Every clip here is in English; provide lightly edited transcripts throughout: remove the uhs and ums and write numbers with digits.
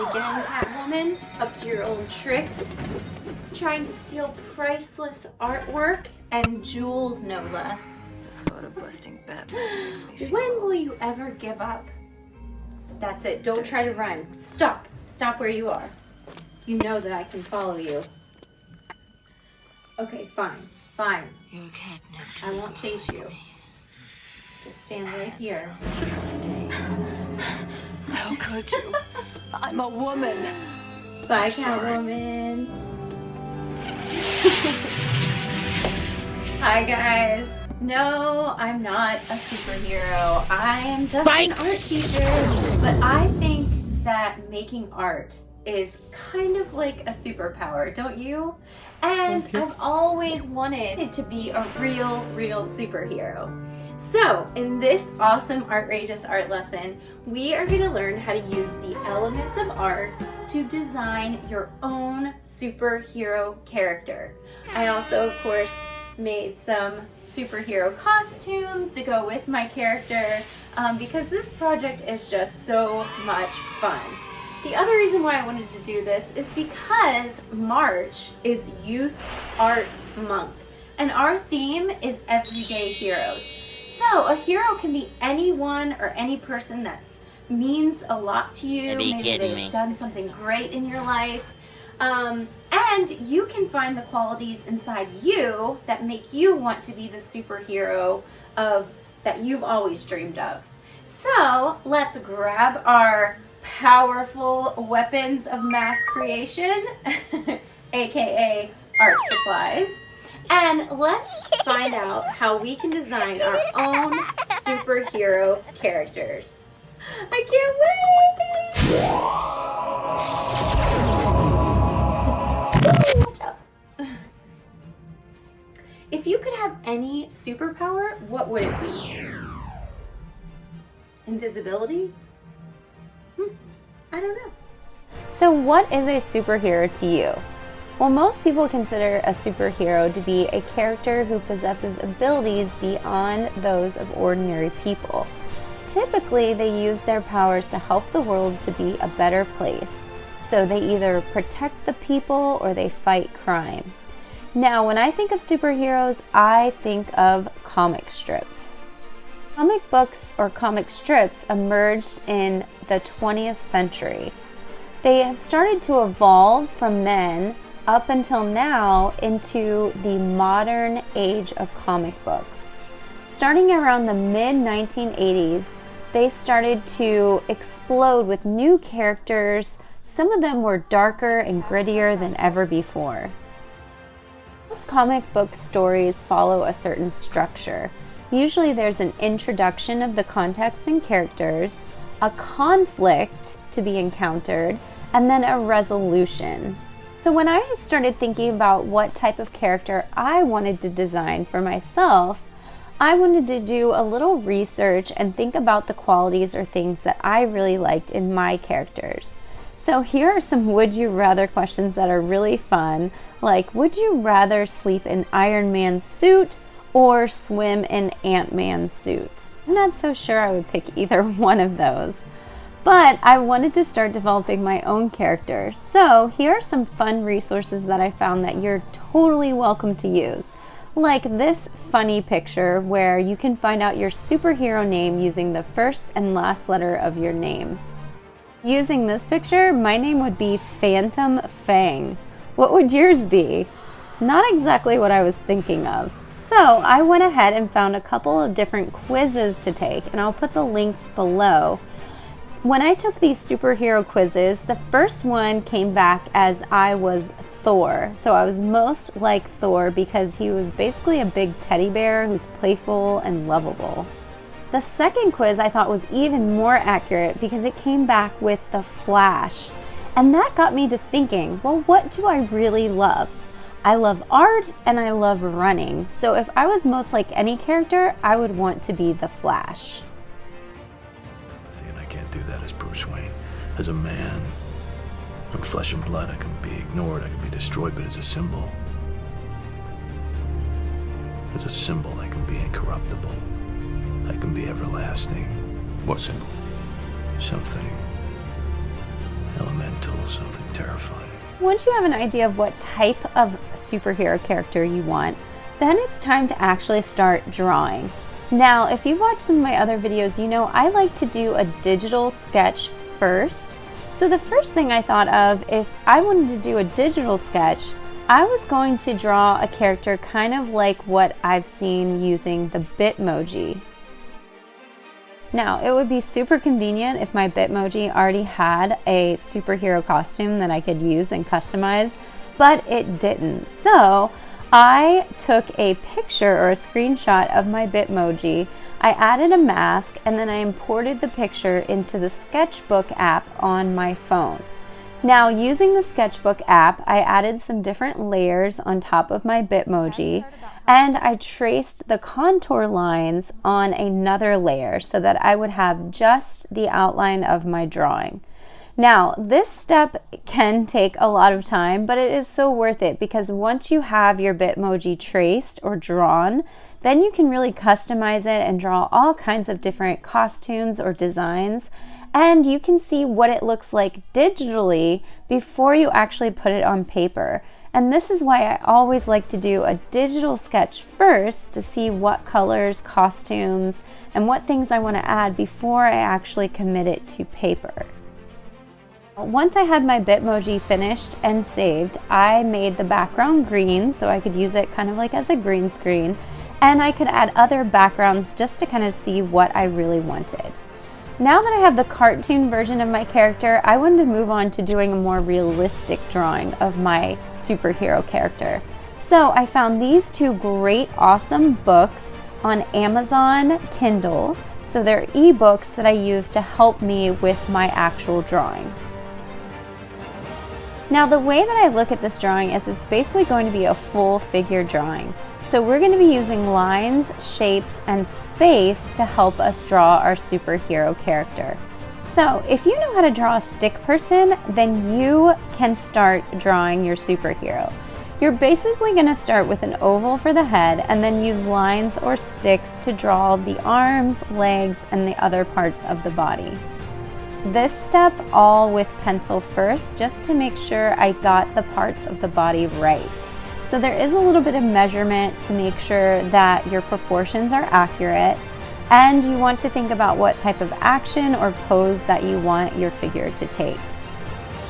again, Catwoman? Up to your old tricks? Trying to steal priceless artwork and jewels, no less. The photo busting Batman makes me feel... When will you ever give up? That's it. Don't try to run. Stop. Stop where you are. You know that I can follow you. Okay, fine. Fine. You're catnip. I won't chase you. Just stand right here. How could you? I'm a woman. Bye, Catwoman. Hi, guys. No, I'm not a superhero. I am just an art teacher. But I think that making art is kind of like a superpower, don't you? And I've always wanted to be a real superhero. So, in this awesome Artrageous art lesson, we are going to learn how to use the elements of art to design your own superhero character. I also, of course, made some superhero costumes to go with my character because this project is just so much fun. The other reason why I wanted to do this is because March is Youth Art Month, and our theme is Everyday Heroes. So a hero can be anyone or any person that means a lot to you. Maybe they've done something great in your life. And you can find the qualities inside you that make you want to be the superhero that you've always dreamed of. So let's grab our powerful weapons of mass creation, aka art supplies, and let's find out how we can design our own superhero characters. I can't wait! Watch out. If you could have any superpower, what would it be? Invisibility? I don't know. So what is a superhero to you? Well, most people consider a superhero to be a character who possesses abilities beyond those of ordinary people. Typically, they use their powers to help the world to be a better place. So they either protect the people or they fight crime. Now, when I think of superheroes, I think of comic strips. Comic books or comic strips emerged in the 20th century. They have started to evolve from then up until now into the modern age of comic books. Starting around the mid-1980s, they started to explode with new characters. Some of them were darker and grittier than ever before. Most comic book stories follow a certain structure. Usually there's an introduction of the context and characters, a conflict to be encountered, and then a resolution. So when I started thinking about what type of character I wanted to design for myself, I wanted to do a little research and think about the qualities or things that I really liked in my characters. So here are some would you rather questions that are really fun, like would you rather sleep in Iron Man's suit or swim in Ant-Man's suit? I'm not so sure I would pick either one of those. But I wanted to start developing my own character. So here are some fun resources that I found that you're totally welcome to use. Like this funny picture where you can find out your superhero name using the first and last letter of your name. Using this picture, my name would be Phantom Fang. What would yours be? Not exactly what I was thinking of. So I went ahead and found a couple of different quizzes to take, and I'll put the links below. When I took these superhero quizzes, the first one came back as I was Thor. So I was most like Thor because he was basically a big teddy bear who's playful and lovable. The second quiz I thought was even more accurate because it came back with the Flash. And that got me to thinking, well, what do I really love? I love art and I love running. So if I was most like any character, I would want to be the Flash. I can't do that as Bruce Wayne. As a man, I'm flesh and blood. I can be ignored, I can be destroyed, but as a symbol, I can be incorruptible. I can be everlasting. What symbol? Something elemental, something terrifying. Once you have an idea of what type of superhero character you want, then it's time to actually start drawing. Now, if you've watched some of my other videos, you know I like to do a digital sketch first. So the first thing I thought of, if I wanted to do a digital sketch, I was going to draw a character kind of like what I've seen using the Bitmoji. Now, it would be super convenient if my Bitmoji already had a superhero costume that I could use and customize, but it didn't. So I took a picture or a screenshot of my Bitmoji, I added a mask, and then I imported the picture into the Sketchbook app on my phone. Now, using the Sketchbook app, I added some different layers on top of my Bitmoji, and I traced the contour lines on another layer so that I would have just the outline of my drawing. Now, this step can take a lot of time, but it is so worth it because once you have your Bitmoji traced or drawn, then you can really customize it and draw all kinds of different costumes or designs, and you can see what it looks like digitally before you actually put it on paper. And this is why I always like to do a digital sketch first to see what colors, costumes, and what things I want to add before I actually commit it to paper. Once I had my Bitmoji finished and saved, I made the background green so I could use it kind of like as a green screen, and I could add other backgrounds just to kind of see what I really wanted. Now that I have the cartoon version of my character, I wanted to move on to doing a more realistic drawing of my superhero character. So I found these two great, awesome books on Amazon Kindle. So they're ebooks that I use to help me with my actual drawing. Now, the way that I look at this drawing is it's basically going to be a full figure drawing. So we're going to be using lines, shapes, and space to help us draw our superhero character. So if you know how to draw a stick person, then you can start drawing your superhero. You're basically going to start with an oval for the head and then use lines or sticks to draw the arms, legs, and the other parts of the body. This step all with pencil first, just to make sure I got the parts of the body right. So there is a little bit of measurement to make sure that your proportions are accurate, and you want to think about what type of action or pose that you want your figure to take.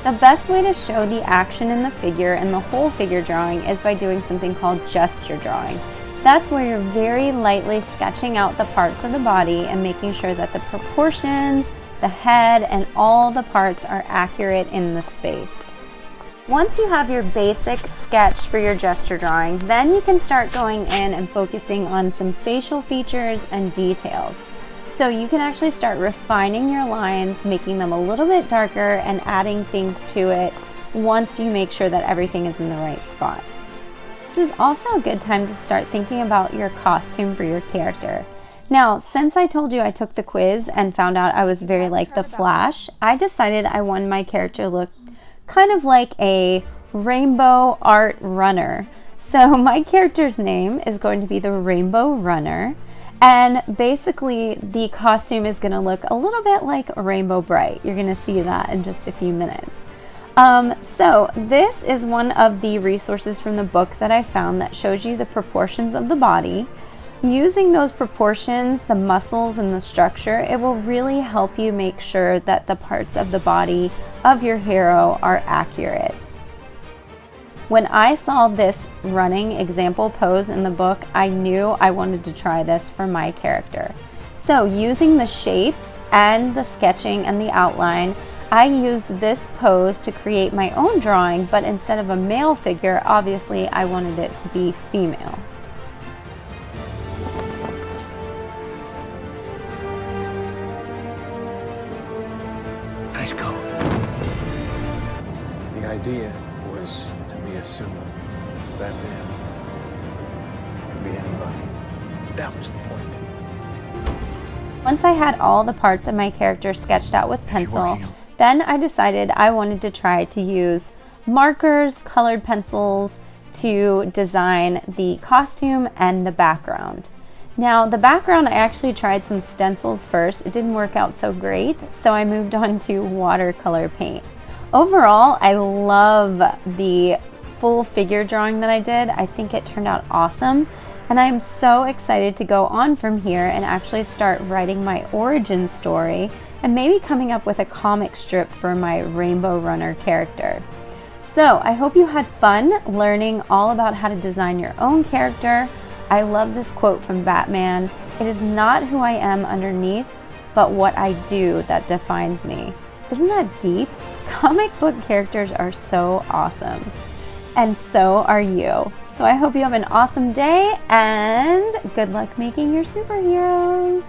The best way to show the action in the figure and the whole figure drawing is by doing something called gesture drawing. That's where you're very lightly sketching out the parts of the body and making sure that the proportions, the head, and all the parts are accurate in the space. Once you have your basic sketch for your gesture drawing, then you can start going in and focusing on some facial features and details. So you can actually start refining your lines, making them a little bit darker and adding things to it once you make sure that everything is in the right spot. This is also a good time to start thinking about your costume for your character. Now, since I told you I took the quiz and found out I was very like the Flash, I decided I wanted my character to look kind of like a rainbow art runner. So my character's name is going to be the Rainbow Runner, and basically the costume is going to look a little bit like Rainbow Brite. You're going to see that in just a few minutes. So this is one of the resources from the book that I found that shows you the proportions of the body. Using those proportions, the muscles, and the structure, it will really help you make sure that the parts of the body of your hero are accurate. When I saw this running example pose in the book, I knew I wanted to try this for my character. So using the shapes and the sketching and the outline, I used this pose to create my own drawing, but instead of a male figure, obviously I wanted it to be female. Nice coat. The idea was to be a symbol. Batman could be anybody. That was the point. Once I had all the parts of my character sketched out with pencil, then I decided I wanted to try to use markers, colored pencils to design the costume and the background. Now, the background, I actually tried some stencils first. It didn't work out so great, so I moved on to watercolor paint. Overall, I love the full figure drawing that I did. I think it turned out awesome. And I'm so excited to go on from here and actually start writing my origin story and maybe coming up with a comic strip for my Rainbow Runner character. So I hope you had fun learning all about how to design your own character. I love this quote from Batman. "It is not who I am underneath, but what I do that defines me." Isn't that deep? Comic book characters are so awesome. And so are you. So I hope you have an awesome day and good luck making your superheroes.